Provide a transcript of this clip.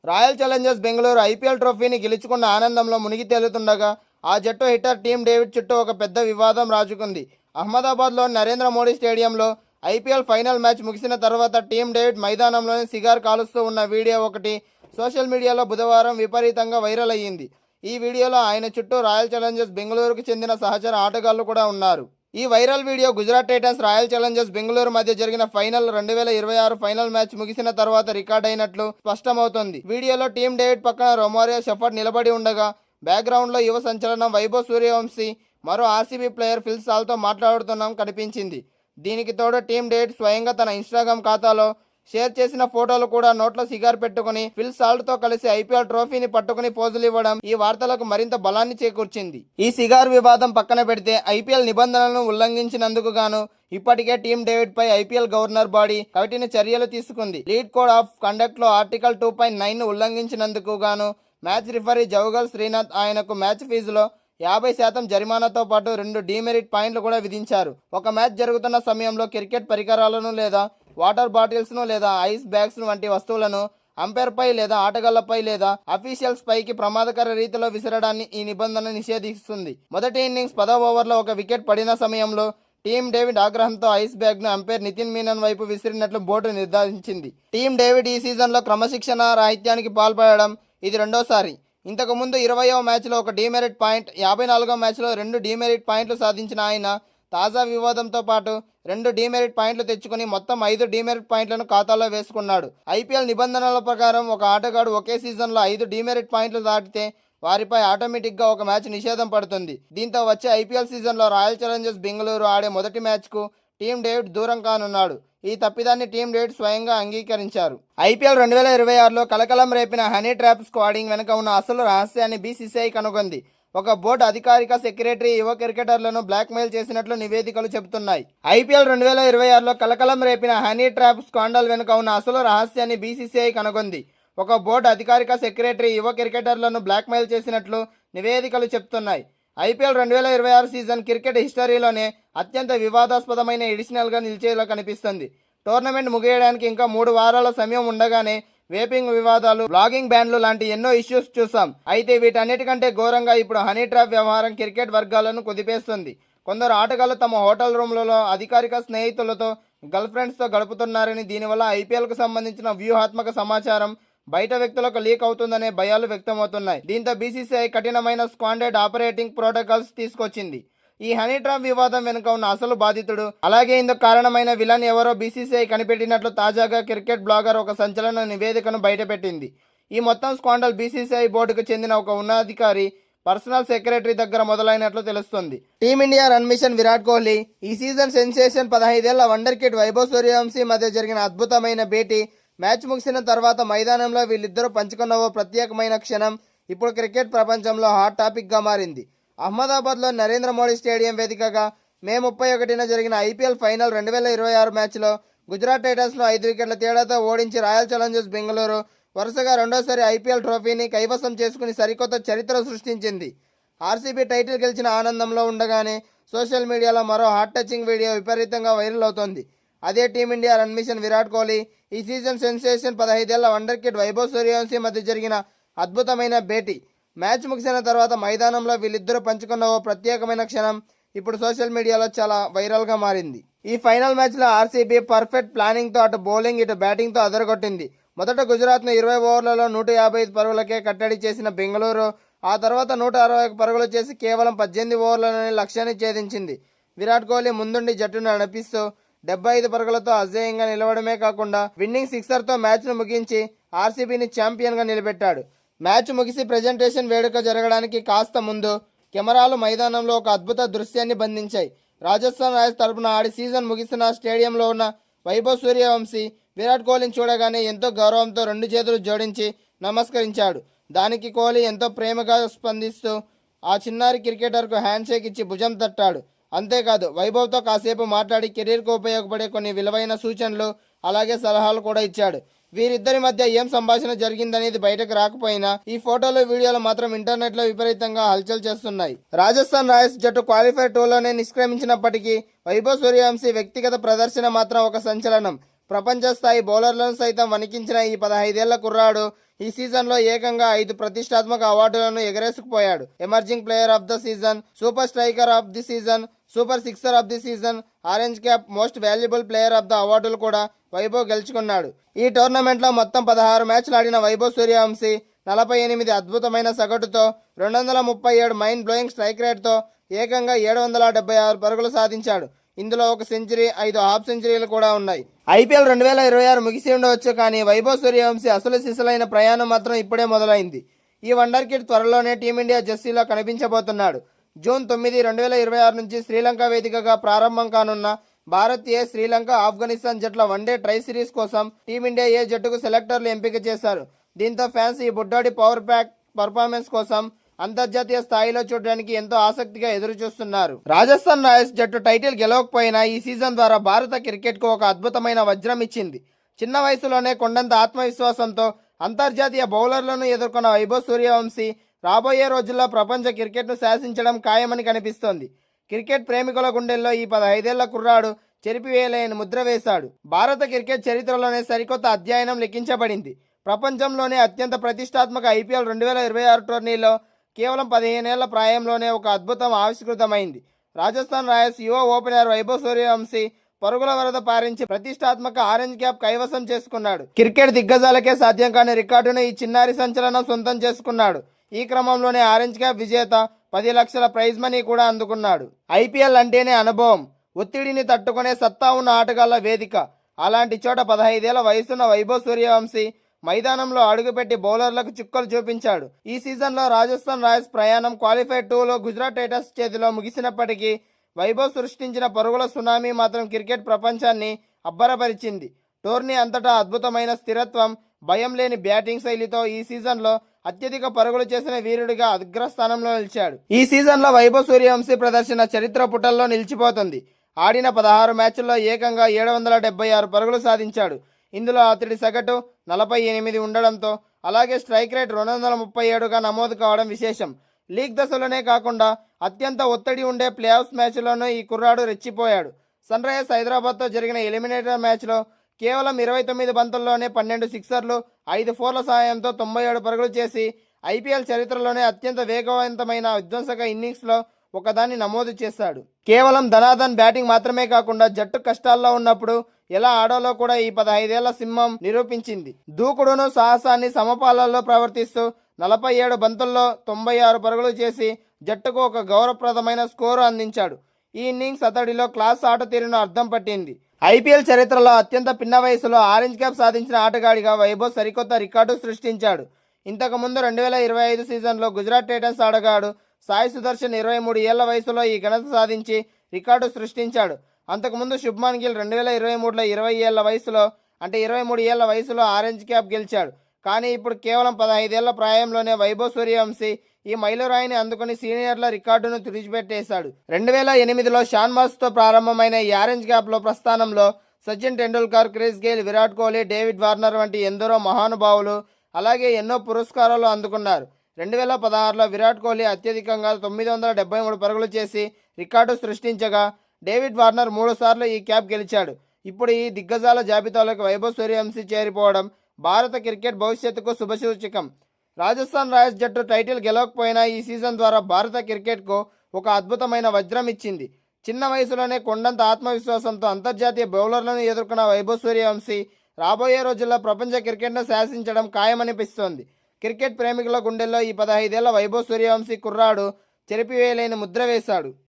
Royal Challengers Bengaluru IPL ట్రోఫీని గెలుచుకున్న ఆనందంలో మునిగి తేలుతుండగా ఆ జట్టు హిట్టర్ టీమ్ డేవిడ్ చుట్టూ ఒక పెద్ద వివాదం రాజుకుంది. అహ్మదాబాద్లోని నరేంద్ర మోడీ స్టేడియంలో ఐపీఎల్ ఫైనల్ మ్యాచ్ ముగిసిన తర్వాత టీమ్ డేవిడ్ మైదానంలోని సిగార్ కాలుస్తూ ఉన్న వీడియో ఒకటి సోషల్ మీడియాలో బుధవారం విపరీతంగా వైరల్ అయ్యింది. ఈ వీడియోలో ఆయన చుట్టూ రాయల్ ఛాలెంజర్స్ బెంగళూరుకు చెందిన సహచర ఆటగాళ్లు కూడా ఉన్నారు. ఈ viral video Gujarat Titans royal Challengers Bengaluru మధ్య జరిగిన ఫైనల్ 2026 ఫైనల్ మ్యాచ్ ముగిసిన తర్వాత రికార్డ్ అయినట్లు స్పష్టమవుతోంది. వీడియోలో టీమ్ డేవిడ్ పక్కన రొమారియో షెఫర్డ్ నిలబడి ఉండగా బ్యాక్గ్రౌండ్లో యువ సంచలనం వైభవ్ సూర్యవంశీ మరో ఆర్సీబీ ప్లేయర్ ఫిల్ సాల్తో మాట్లాడుతున్నాం కనిపించింది. దీనికి తోడు టీమ్ డేవిడ్ స్వయంగా తన ఇన్స్టాగ్రామ్ ఖాతాలో షేర్ చేసిన ఫోటోలు కూడా నోట్లో సిగార్ పెట్టుకుని ఫిల్ సాల్ట్ తో కలిసి ఐపీఎల్ ట్రోఫీని పట్టుకుని పోజులు ఇవ్వడం ఈ వార్తలకు మరింత బలాన్ని చేకూర్చింది. ఈ సిగార్ వివాదం పక్కన పెడితే ఐపీఎల్ నిబంధనలను ఉల్లంఘించినందుకు గాను ఇప్పటికే టీమ్ డేవిడ్ పై ఐపీఎల్ గవర్నర్ బాడీ కఠిన చర్యలు తీసుకుంది. లీడ్ కోడ్ ఆఫ్ కండక్ట్ లో ఆర్టికల్ 2.9 ఉల్లంఘించినందుకు గాను మ్యాచ్ రిఫరీ జవగల్ శ్రీనాథ్ ఆయనకు మ్యాచ్ ఫీజులో 50% జరిమానాతో పాటు 2 డీమెరిట్ పాయింట్లు కూడా విధించారు. ఒక మ్యాచ్ జరుగుతున్న సమయంలో క్రికెట్ పరికరాలను లేదా వాటర్ బాటిల్స్ను లేదా ఐస్ బ్యాగ్స్ వంటి వస్తువులను అంపైర్పై లేదా ఆటగాళ్లపై లేదా అఫీషియల్స్ పైకి ప్రమాదకర రీతిలో విసరడాన్ని ఈ నిబంధన నిషేధిస్తుంది. మొదటి ఇన్నింగ్స్ 10వ ఓవర్లో ఒక వికెట్ పడిన సమయంలో టీమ్ డేవిడ్ ఆగ్రహంతో ఐస్ బ్యాగ్ ను అంపైర్ నితిన్ మీనన్ వైపు విసిరినట్లు బోర్డు నిర్ధారించింది. టీమ్ డేవిడ్ ఈ సీజన్లో క్రమశిక్షణ రాహిత్యానికి పాల్పడడం ఇది రెండోసారి. ఇంతకుముందు 20వ మ్యాచ్లో ఒక డీమెరిట్ పాయింట్, 54వ మ్యాచ్లో 2 డీమెరిట్ పాయింట్లు సాధించిన ఆయన తాజా వివాదంతో పాటు 2 డీమెరిట్ పాయింట్లు తెచ్చుకుని మొత్తం 5 డీమెరిట్ పాయింట్లను ఖాతాలో వేసుకున్నాడు. ఐపీఎల్ నిబంధనల ప్రకారం ఒక ఆటగాడు ఒకే సీజన్లో 5 డీమెరిట్ పాయింట్లు దాటితే వారిపై ఆటోమేటిక్గా ఒక మ్యాచ్ నిషేధం పడుతుంది. దీంతో వచ్చే ఐపీఎల్ సీజన్లో రాయల్ ఛాలెంజర్స్ బెంగళూరు ఆడే మొదటి మ్యాచ్కు టీమ్ డేవిడ్ దూరం కానున్నాడు. ఈ తప్పిదాన్ని టీమ్ డేవిడ్ స్వయంగా అంగీకరించారు. ఐపీఎల్ 2026లో కలకలం రేపిన హనీ ట్రాప్ స్క్వాడింగ్ వెనుక ఉన్న అసలు రహస్యాన్ని బీసీసీఐ కనుగొంది. ఒక బోర్డు అధికారిక సెక్రటరీ యువ క్రికెటర్లను బ్లాక్మెయిల్ చేసినట్లు నివేదికలు చెబుతున్నాయి. ఐపీఎల్ 2026లో కలకలం రేపిన హనీ ట్రాప్ స్కాండల్ వెనుక ఉన్న అసలు రహస్యాన్ని బీసీసీఐ కనుగొంది. ఒక బోర్డు అధికారిక సెక్రటరీ యువ క్రికెటర్లను బ్లాక్మెయిల్ చేసినట్లు నివేదికలు చెబుతున్నాయి. ఐపీఎల్ 2026 సీజన్ క్రికెట్ హిస్టరీలోనే అత్యంత వివాదాస్పదమైన ఎడిషనల్గా నిలిచేలా కనిపిస్తుంది. టోర్నమెంట్ ముగియడానికి ఇంకా 3 వారాల సమయం ఉండగానే వేపింగ్ వివాదాలు, బ్లాగింగ్ బ్యాన్లు లాంటి ఎన్నో ఇష్యూస్ చూసాం. అయితే వీటన్నిటికంటే ఘోరంగా ఇప్పుడు హనీ ట్రాప్ వ్యవహారం క్రికెట్ వర్గాలను కుదిపేస్తుంది. కొందరు ఆటగాళ్లు తమ హోటల్ రూమ్లలో అధికారిక స్నేహితులతో, గర్ల్ ఫ్రెండ్స్తో గడుపుతున్నారని, దీనివల్ల ఐపీఎల్కు సంబంధించిన వ్యూహాత్మక సమాచారం బయట వ్యక్తులకు లీక్ అవుతుందనే భయాలు వ్యక్తమవుతున్నాయి. దీంతో బీసీసీఐ కఠినమైన స్టాండర్డ్ ఆపరేటింగ్ ప్రోటోకాల్స్ తీసుకొచ్చింది. ఈ హనీ ట్రాప్ వివాదం వెనుక ఉన్న అసలు బాధితుడు, అలాగే ఇందుకు కారణమైన విలన్ ఎవరో బీసీసీఐ కనిపెట్టినట్లు తాజాగా క్రికెట్ బ్లాగర్ ఒక సంచలన నివేదికను బయటపెట్టింది. ఈ మొత్తం స్కాండల్ బీసీసీఐ బోర్డుకు చెందిన ఒక ఉన్నతాధికారి పర్సనల్ సెక్రటరీ దగ్గర మొదలైనట్లు తెలుస్తుంది. Team India run machine Virat Kohli, ఈ సీజన్ సెన్సేషన్ 15 ఏళ్ల వండర్ కిడ్ వైభవ్ సూర్యవంశీ మధ్య జరిగిన అద్భుతమైన భేటీ, మ్యాచ్ ముగిసిన తర్వాత మైదానంలో వీళ్ళిద్దరూ పంచుకున్న ఓ ప్రత్యేకమైన క్షణం ఇప్పుడు క్రికెట్ ప్రపంచంలో హాట్ టాపిక్గా మారింది. అహ్మదాబాద్లో నరేంద్ర మోడీ స్టేడియం వేదికగా మే 31న జరిగిన ఐపీఎల్ ఫైనల్ 2026 మ్యాచ్లో గుజరాత్ టైటన్స్ను 5 వికెట్ల తేడాతో ఓడించి రాయల్ ఛాలెంజర్స్ బెంగళూరు వరుసగా రెండోసారి ఐపీఎల్ ట్రోఫీని కైవసం చేసుకుని సరికొత్త చరిత్ర సృష్టించింది. ఆర్సీబీ టైటిల్ గెలిచిన ఆనందంలో ఉండగానే సోషల్ మీడియాలో మరో హార్ట్ టచింగ్ వీడియో విపరీతంగా వైరల్ అవుతోంది. అదే Team India run machine Virat Kohli, ఈ సీజన్ సెన్సేషన్ 15 ఏళ్ల వండర్ కిడ్ వైభవ్ సూర్యవంశీ మధ్య జరిగిన అద్భుతమైన భేటీ, మ్యాచ్ ముగిసిన తర్వాత మైదానంలో వీళ్ళిద్దరూ పంచుకున్న ఓ ప్రత్యేకమైన క్షణం ఇప్పుడు సోషల్ మీడియాలో చాలా వైరల్గా మారింది. ఈ ఫైనల్ మ్యాచ్లో ఆర్సీబీ పర్ఫెక్ట్ ప్లానింగ్తో అటు బౌలింగ్ ఇటు బ్యాటింగ్తో అదరగొట్టింది. మొదట గుజరాత్ను 20 ఓవర్లలో 155 పరుగులకే కట్టడి చేసిన బెంగళూరు ఆ తర్వాత 161 పరుగులు చేసి కేవలం 18 ఓవర్లలోనే లక్ష్యాన్ని ఛేదించింది. విరాట్ కోహ్లీ ముందుండి జట్టును నడిపిస్తూ 75 పరుగులతో అజేయంగా నిలవడమే కాకుండా విన్నింగ్ సిక్సర్తో మ్యాచ్ను ముగించి ఆర్సీబీని ఛాంపియన్గా నిలబెట్టాడు. మ్యాచ్ ముగిసి ప్రెజెంటేషన్ వేడుక జరగడానికి కాస్త ముందు కెమెరాలు మైదానంలో ఒక అద్భుత దృశ్యాన్ని బంధించాయి. రాజస్థాన్ రాయల్స్ తరపున ఆడి సీజన్ ముగిసిన స్టేడియంలో ఉన్న వైభవ్ సూర్యవంశీ విరాట్ కోహ్లీని చూడగానే ఎంతో గౌరవంతో 2 చేతులు జోడించి నమస్కరించాడు. దానికి కోహ్లీ ఎంతో ప్రేమగా స్పందిస్తూ ఆ చిన్నారి క్రికెటర్కు హ్యాండ్ షేక్ ఇచ్చి భుజం తట్టాడు. అంతేకాదు వైభవ్తో కాసేపు మాట్లాడి కెరీర్కు ఉపయోగపడే కొన్ని విలువైన సూచనలు అలాగే సలహాలు కూడా ఇచ్చాడు. వీరిద్దరి మధ్య ఏం సంభాషణ జరిగిందనేది బయటకు రాకపోయినా ఈ ఫోటోలు వీడియోలు మాత్రం ఇంటర్నెట్లో విపరీతంగా హల్చల్ చేస్తున్నాయి. రాజస్థాన్ రాయల్స్ జట్టు క్వాలిఫైర్ 2లోనే నిష్క్రమించినప్పటికీ వైభవ్ సూర్యవంశీ వ్యక్తిగత ప్రదర్శన మాత్రం ఒక సంచలనం. ప్రపంచ స్థాయి బౌలర్లను సైతం వణికించిన ఈ 15 ఏళ్ల కుర్రాడు ఈ సీజన్లో ఏకంగా 5 ప్రతిష్టాత్మక అవార్డులను ఎగరేసుకుపోయాడు. Emerging player of the season, super striker of the season, super sixer of the season, orange cap, most valuable player of the అవార్డులు కూడా వైభవ్ గెలుచుకున్నాడు. ఈ టోర్నమెంట్లో మొత్తం 16 మ్యాచ్లు ఆడిన వైభవ్ సూర్యవంశీ 48 అద్భుతమైన సగటుతో 237 మైండ్ బ్లోయింగ్ స్ట్రైక్ రేట్తో ఏకంగా 776 పరుగులు సాధించాడు. ఇందులో ఒక సెంచరీ, 5 హాఫ్ సెంచరీలు కూడా ఉన్నాయి. ఐపీఎల్ 2026 ముగిసి ఉండవచ్చు, కానీ వైభవ్ సూర్యవంశీ అసలు సిసలైన ప్రయాణం మాత్రం ఇప్పుడే మొదలైంది. ఈ వండర్ కిడ్ త్వరలోనే టీమిండియా జెర్సీలో కనిపించబోతున్నాడు. జూన్ 9, 2026 నుంచి శ్రీలంక వేదికగా ప్రారంభం కానున్న భారత్ ఏ, శ్రీలంక, ఆఫ్ఘనిస్తాన్ జట్ల వన్డే ట్రై సిరీస్ కోసం టీమిండియా ఏ జట్టుకు సెలెక్టర్లు ఎంపిక చేశారు. దీంతో ఫ్యాన్స్ ఈ బుడ్డోడి పవర్ ప్యాక్ పర్ఫార్మెన్స్ కోసం అంతర్జాతీయ స్థాయిలో చూడడానికి ఎంతో ఆసక్తిగా ఎదురు చూస్తున్నారు. రాజస్థాన్ రాయల్స్ జట్టు టైటిల్ గెలవకపోయినా ఈ సీజన్ ద్వారా భారత క్రికెట్కు ఒక అద్భుతమైన వజ్రం ఇచ్చింది. చిన్న వయసులోనే కొండంత ఆత్మవిశ్వాసంతో అంతర్జాతీయ బౌలర్లను ఎదుర్కొన్న వైభవ్ సూర్యవంశీ రాబోయే రోజుల్లో ప్రపంచ క్రికెట్ను శాసించడం ఖాయమని కనిపిస్తోంది. క్రికెట్ ప్రేమికుల గుండెల్లో ఈ 15 ఏళ్ల కుర్రాడు చెరిపివేయలేని ముద్ర వేశాడు. భారత క్రికెట్ చరిత్రలోనే సరికొత్త అధ్యాయం లిఖించబడింది. ప్రపంచంలోనే అత్యంత ప్రతిష్టాత్మక ఐపీఎల్ 2026 టోర్నీలో కేవలం 15 ఏళ్ల ప్రాయంలోనే ఒక అద్భుతం ఆవిష్కృతమైంది. రాజస్థాన్ రాయల్స్ యువ ఓపెనర్ వైభవ్ సూర్యవంశీ పరుగుల వరద పారించి ప్రతిష్టాత్మక ఆరెంజ్ క్యాప్ కైవసం చేసుకున్నాడు. క్రికెట్ దిగ్గజాలకే సాధ్యం కాని రికార్డును ఈ చిన్నారి సంచలనం సొంతం చేసుకున్నాడు. ఈ క్రమంలోనే ఆరెంజ్ క్యాప్ విజేత 10 లక్షల ప్రైజ్ మనీ కూడా అందుకున్నాడు. ఐపీఎల్ అంటేనే అనుభవం, ఒత్తిడిని తట్టుకునే సత్తా ఉన్న ఆటగాళ్ల వేదిక. అలాంటి చోట 15 ఏళ్ల వయసున్న వైభవ్ సూర్యవంశీ మైదానంలో అడుగుపెట్టి బౌలర్లకు చుక్కలు చూపించాడు. ఈ సీజన్లో రాజస్థాన్ రాయల్స్ ప్రయాణం క్వాలిఫైర్ 2లో గుజరాత్ టైటన్స్ చేతిలో ముగిసినప్పటికీ వైభవ్ సృష్టించిన పరుగుల సునామీ మాత్రం క్రికెట్ ప్రపంచాన్ని అబ్బరపరిచింది. టోర్నీ అంతటా అద్భుతమైన స్థిరత్వం, భయం లేని బ్యాటింగ్ శైలితో ఈ సీజన్లో అత్యధిక పరుగులు చేసిన వీరుడిగా అగ్రస్థానంలో నిలిచాడు. ఈ సీజన్లో వైభవ్ సూర్యవంశీ ప్రదర్శన చరిత్ర పుటల్లో నిలిచిపోతుంది. ఆడిన 16 మ్యాచ్ల్లో ఏకంగా 776 పరుగులు సాధించాడు. ఇందులో అతడి సగటు 48 ఉండడంతో, అలాగే స్ట్రైక్ రేట్ 237గా నమోదు కావడం విశేషం. లీగ్ దశలోనే కాకుండా అత్యంత ఒత్తిడి ఉండే ప్లే ఆఫ్ మ్యాచ్లోనూ ఈ కుర్రాడు రెచ్చిపోయాడు. సన్ రైజర్స్ హైదరాబాద్తో జరిగిన ఎలిమినేటర్ మ్యాచ్లో కేవలం 29 బంతుల్లోనే 12 సిక్సర్లు, 5 ఫోర్ల సాయంతో 97 పరుగులు చేసి ఐపీఎల్ చరిత్రలోనే అత్యంత వేగవంతమైన విధ్వంసక ఇన్నింగ్స్లో ఒకదాన్ని నమోదు చేశాడు. కేవలం ధనాధన్ బ్యాటింగ్ మాత్రమే కాకుండా జట్టు కష్టాల్లో ఉన్నప్పుడు ఎలా ఆడాలో కూడా ఈ 15 ఏళ్ల సింహం నిరూపించింది. దూకుడును, సాహసాన్ని సమపాలలో ప్రవర్తిస్తూ 47 బంతుల్లో 96 పరుగులు చేసి జట్టుకు ఒక గౌరవప్రదమైన స్కోరు అందించాడు. ఈ ఇన్నింగ్స్ అతడిలో క్లాస్ ఆట తీరును అర్థం పట్టింది. ఐపీఎల్ చరిత్రలో అత్యంత పిన్న వయసులో ఆరెంజ్ క్యాప్ సాధించిన ఆటగాడిగా వైభవ్ సరికొత్త రికార్డు సృష్టించాడు. ఇంతకుముందు 2025 సీజన్లో గుజరాత్ టైటన్స్ ఆటగాడు సాయి సుదర్శన్ 23 ఏళ్ల వయసులో ఈ ఘనత సాధించి రికార్డు సృష్టించాడు. అంతకుముందు శుభ్మాన్ గిల్ 2023లో 20 ఏళ్ల వయసులో, అంటే 23 ఏళ్ల వయసులో ఆరెంజ్ క్యాప్ గెలిచాడు. కానీ ఇప్పుడు కేవలం 15 ఏళ్ల ప్రాయంలోనే వైభవ్ సూర్యవంశీ ఈ మైలురాయిని అందుకుని సీనియర్ల రికార్డును తుడిచిపెట్టేశాడు. 2008లో షాన్మాస్తో ప్రారంభమైన ఈ ఆరెంజ్ క్యాప్లో ప్రస్థానంలో Sachin Tendulkar, Chris Gayle, Virat Kohli, David Warner వంటి ఎందరో మహానుభావులు, అలాగే ఎన్నో పురస్కారాలు అందుకున్నారు. 2016లో విరాట్ కోహ్లీ అత్యధికంగా 973 పరుగులు చేసి రికార్డు సృష్టించగా, డేవిడ్ వార్నర్ 3 సార్లు ఈ క్యాప్ గెలిచాడు. ఇప్పుడు ఈ దిగ్గజాల జాబితాలోకి వైభవ్ సూర్యవంశీ చేరిపోవడం భారత క్రికెట్ భవిష్యత్తుకు శుభసూచకం. రాజస్థాన్ రాయల్స్ జట్టు టైటిల్ గెలవకపోయినా ఈ సీజన్ ద్వారా భారత క్రికెట్కు ఒక అద్భుతమైన వజ్రం ఇచ్చింది. చిన్న వయసులోనే కొండంత ఆత్మవిశ్వాసంతో అంతర్జాతీయ బౌలర్లను ఎదుర్కొన్న వైభవ్ సూర్యవంశీ రాబోయే రోజుల్లో ప్రపంచ క్రికెట్ను శాసించడం ఖాయమనిపిస్తోంది. క్రికెట్ ప్రేమికుల గుండెల్లో ఈ 15 ఏళ్ల వైభవ్ సూర్యవంశీ కుర్రాడు చెరిపివేయలేని ముద్ర వేశాడు.